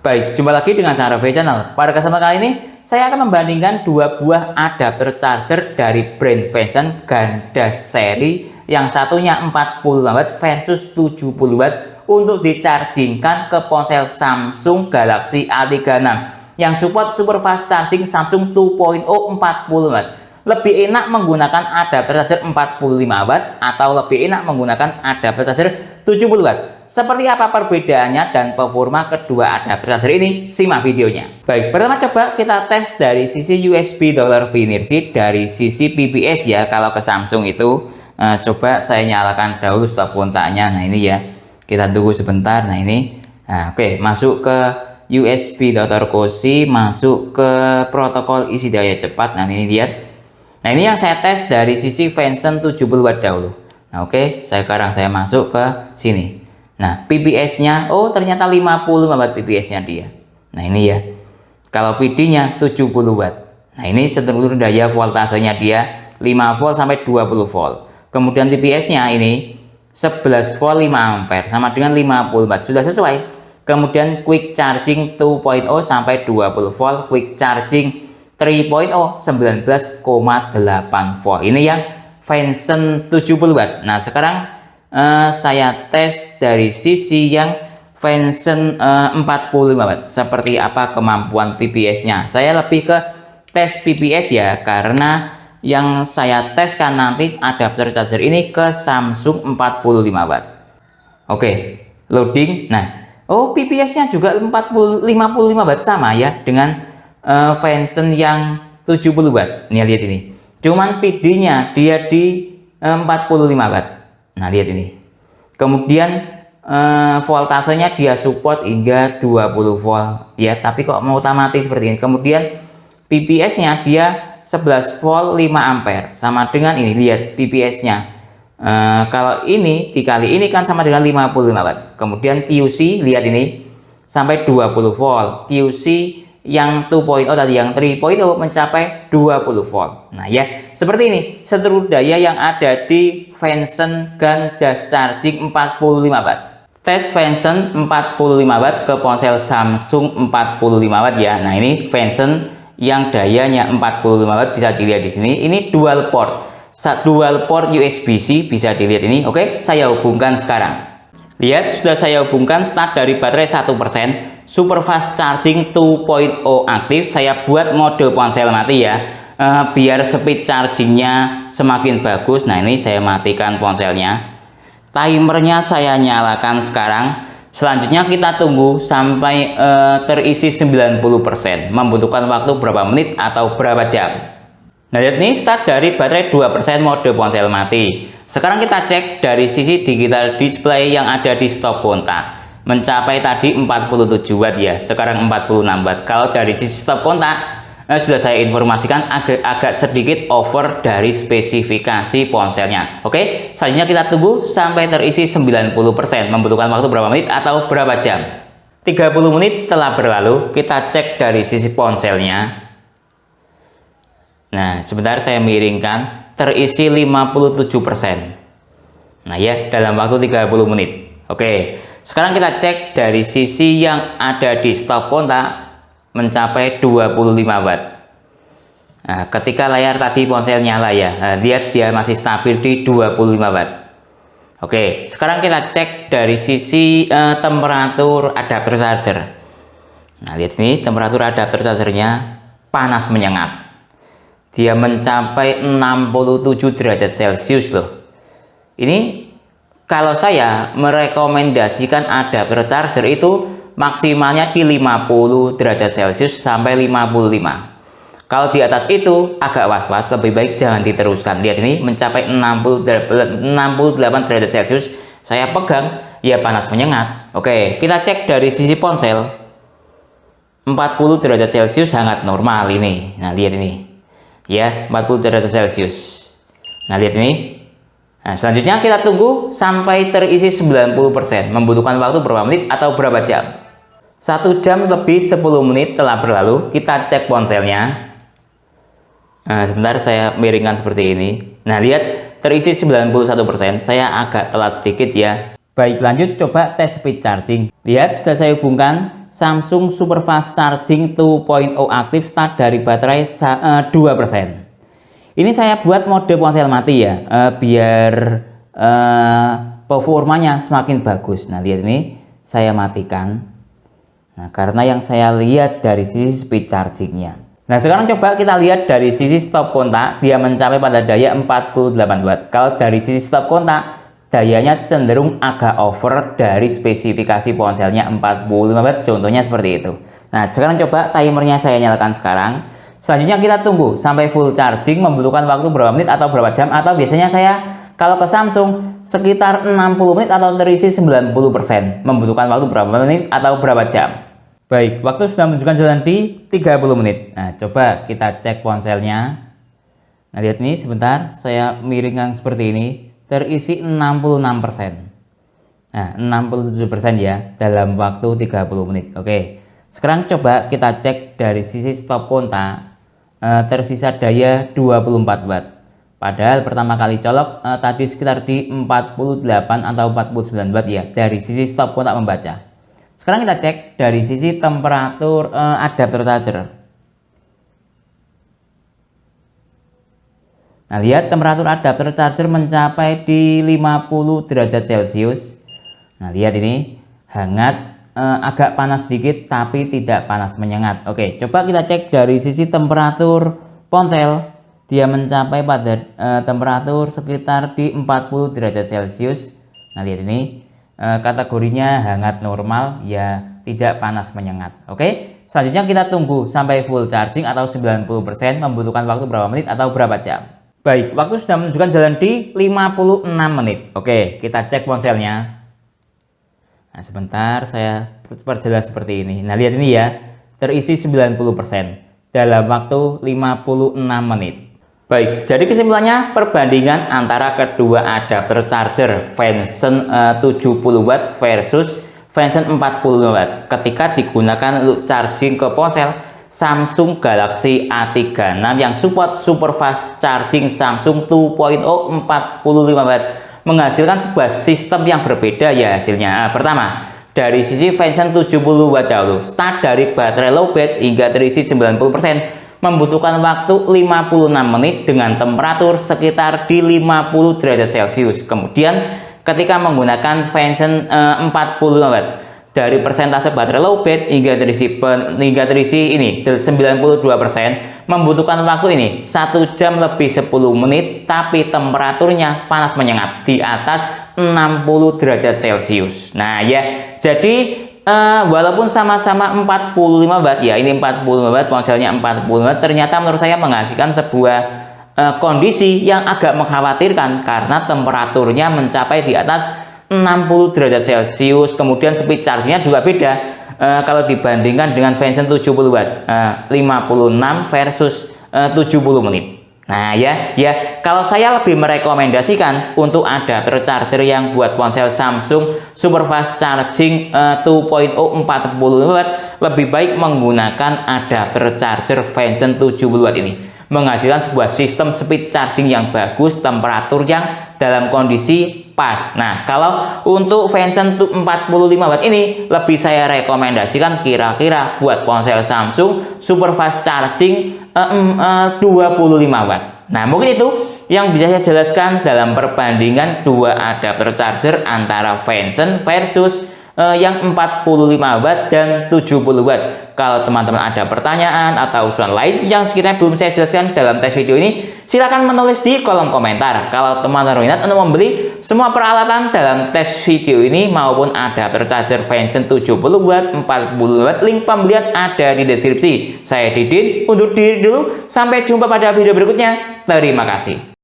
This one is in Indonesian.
Baik, jumpa lagi dengan saya Raffi Channel. Pada kesempatan kali ini, saya akan membandingkan dua buah adapter charger dari brand Venson ganda seri. Yang satunya 40 watt versus 70 watt untuk dichargingkan ke ponsel Samsung Galaxy A36 yang support super fast charging Samsung 2.0 40 watt. Lebih enak menggunakan adapter charger 45 watt atau lebih enak menggunakan adapter charger 70 watt. Seperti apa perbedaannya dan performa kedua adapter charger ini? Simak videonya. Baik, pertama coba kita tes dari sisi USB dollar Finersi, dari sisi PPS ya. Kalau ke Samsung itu coba saya nyalakan dahulu stop kontaknya. Nah ini ya, kita tunggu sebentar. Nah ini, oke, masuk ke USB dollar Cozy, masuk ke protokol isi daya cepat. Nah ini lihat. Nah ini yang saya tes dari sisi Venson 70 watt dahulu. Nah oke, sekarang saya masuk ke sini. Nah PPS-nya, oh ternyata 50 watt PPS-nya dia. Nah ini ya, kalau PD-nya 70 watt. Nah ini seluruh daya voltasenya dia 5 volt sampai 20 volt. Kemudian PPS-nya ini 11 volt 5 ampere sama dengan 50 watt, sudah sesuai. Kemudian quick charging 2.0 sampai 20 volt, quick charging 3.0 19,8 volt. Ini yang Venson 70 watt. Nah sekarang saya tes dari sisi yang Venson 45 watt. Seperti apa kemampuan PPS-nya? Saya lebih ke tes PPS ya, karena yang saya tes kan nanti adapter charger ini ke Samsung 45 watt. Oke, loading. Nah, oh PPS-nya juga 55 watt sama ya dengan Venson yang 70 watt. Nih lihat ini. Cuman PD-nya dia di 45 watt. Nah, lihat ini. Kemudian voltasenya dia support hingga 20 volt ya, tapi kok mau otomatis seperti ini. Kemudian PPS-nya dia 11 volt 5 ampere sama dengan ini, lihat PPS-nya. Kalau ini dikali ini kan sama dengan 55 watt. Kemudian QC lihat ini sampai 20 volt. QC yang 2.0 tadi, yang 3.0 mencapai 20 volt. Nah ya, seperti ini seluruh daya yang ada di Venson ganda charging 45 watt. Tes Venson 45 watt ke ponsel Samsung 45 watt ya. Nah ini Venson yang dayanya 45 watt bisa dilihat di sini. Ini dual port USB-C bisa dilihat ini. Oke, saya hubungkan sekarang. Lihat, sudah saya hubungkan. Start dari baterai 1%, super fast charging 2.0 aktif. Saya buat mode ponsel mati ya, biar speed chargingnya semakin bagus. Nah ini saya matikan ponselnya, timernya saya nyalakan sekarang. Selanjutnya kita tunggu sampai terisi 90%. Membutuhkan waktu berapa menit atau berapa jam. Nah lihat nih, start dari baterai 2%, mode ponsel mati. Sekarang kita cek dari sisi digital display yang ada di stop kontak. Mencapai tadi 47 watt ya, sekarang 46 watt. Kalau dari sisi stop kontak sudah saya informasikan agak sedikit over dari spesifikasi ponselnya. Oke, selanjutnya kita tunggu sampai terisi 90%. Membutuhkan waktu berapa menit atau berapa jam? 30 menit telah berlalu. Kita cek dari sisi ponselnya. Nah sebentar saya miringkan, terisi 57%. Nah ya, dalam waktu 30 menit. Oke, sekarang kita cek dari sisi yang ada di stop kontak, mencapai 25 watt. Nah, ketika layar tadi ponsel nyala ya, lihat dia masih stabil di 25 watt. Oke, sekarang kita cek dari sisi temperatur adapter charger. Nah lihat ini, temperatur adapter chargernya panas menyengat. Dia mencapai 67 derajat Celcius loh. Ini kalau saya merekomendasikan adapter charger itu maksimalnya di 50 derajat Celcius sampai 55. Kalau di atas itu agak was-was, lebih baik jangan diteruskan. Lihat ini mencapai 68 derajat Celcius. Saya pegang ya panas menyengat. Oke, kita cek dari sisi ponsel. 40 derajat Celcius hangat normal ini. Nah lihat ini ya, 40 derajat Celcius. Nah lihat ini. Nah selanjutnya kita tunggu sampai terisi 90%. Membutuhkan waktu berapa menit atau berapa jam? 1 jam lebih 10 menit telah berlalu. Kita cek ponselnya. Nah sebentar saya miringkan seperti ini. Nah lihat, terisi 91%. Saya agak telat sedikit ya. Baik, lanjut coba tes speed charging. Lihat, sudah saya hubungkan. Samsung Super Fast Charging 2.0 aktif start dari baterai 2%. Ini saya buat mode ponsel mati ya, biar performanya semakin bagus. Nah, lihat ini saya matikan. Nah, karena yang saya lihat dari sisi speed chargingnya. Nah, sekarang coba kita lihat dari sisi stop kontak, dia mencapai pada daya 48 watt. Kalau dari sisi stop kontak, dayanya cenderung agak over dari spesifikasi ponselnya 45 watt, contohnya seperti itu. Nah, sekarang coba timernya saya nyalakan sekarang. Selanjutnya kita tunggu sampai full charging, membutuhkan waktu berapa menit atau berapa jam, atau biasanya saya kalau ke Samsung sekitar 60 menit atau terisi 90%, membutuhkan waktu berapa menit atau berapa jam. Baik, waktu sudah menunjukkan jalan di 30 menit. Nah, coba kita cek ponselnya. Nah, lihat ini sebentar, saya miringkan seperti ini, terisi 66%. Nah, 67% ya dalam waktu 30 menit. Oke, sekarang coba kita cek dari sisi stop kontak, tersisa daya 24 watt. Padahal pertama kali colok tadi sekitar di 48 atau 49 watt ya dari sisi stop kontak membaca. Sekarang kita cek dari sisi temperatur adapter charger. Nah, lihat temperatur adapter charger mencapai di 50 derajat Celcius. Nah, lihat ini hangat, agak panas sedikit tapi tidak panas menyengat. Oke, coba kita cek dari sisi temperatur ponsel. Dia mencapai pada temperatur sekitar di 40 derajat Celcius. Nah, lihat ini kategorinya hangat normal ya, tidak panas menyengat. Oke, selanjutnya kita tunggu sampai full charging atau 90%, membutuhkan waktu berapa menit atau berapa jam. Baik, waktu sudah menunjukkan jalan di 56 menit. Oke, kita cek ponselnya. Nah, sebentar saya perjelas seperti ini. Nah, lihat ini ya, terisi 90% dalam waktu 56 menit. Baik, jadi kesimpulannya perbandingan antara kedua adapter charger Venson 70 watt versus Venson 45 watt ketika digunakan untuk charging ke ponsel Samsung Galaxy A36 yang support super fast charging Samsung 2.0 45 watt menghasilkan sebuah sistem yang berbeda ya hasilnya. Pertama, dari sisi Venson 70 watt dahulu, start dari baterai lowbat hingga terisi 90%. Membutuhkan waktu 56 menit dengan temperatur sekitar di 50 derajat Celcius. Kemudian ketika menggunakan Venson 45 watt, dari persentase baterai lowbat hingga terisi ini 92%, membutuhkan waktu ini 1 jam lebih 10 menit tapi temperaturnya panas menyengat di atas 60 derajat Celcius. Nah ya, jadi walaupun sama-sama 45 watt ya, ini 45 watt, ponselnya 45 watt, ternyata menurut saya menghasilkan sebuah kondisi yang agak mengkhawatirkan karena temperaturnya mencapai di atas 60 derajat Celcius. Kemudian speed chargingnya juga beda kalau dibandingkan dengan Venson 70 watt, 56 versus 70 menit. Nah ya, kalau saya lebih merekomendasikan untuk adapter charger yang buat ponsel Samsung Super Fast Charging 2.0 40 watt, lebih baik menggunakan adapter charger Venson 70 watt ini. Menghasilkan sebuah sistem speed charging yang bagus, temperatur yang dalam kondisi pas. Nah, kalau untuk Venson 45 watt ini lebih saya rekomendasikan kira-kira buat ponsel Samsung Super Fast Charging 25 watt. Nah, mungkin itu yang bisa saya jelaskan dalam perbandingan dua adapter charger antara Venson versus yang 45 watt dan 70 watt. Kalau teman-teman ada pertanyaan atau usulan lain yang sekiranya belum saya jelaskan dalam tes video ini, silakan menulis di kolom komentar. Kalau teman-teman minat untuk membeli semua peralatan dalam tes video ini maupun adapter charger Venson 70 watt, 40 watt, link pembelian ada di deskripsi. Saya Didin, undur diri dulu. Sampai jumpa pada video berikutnya. Terima kasih.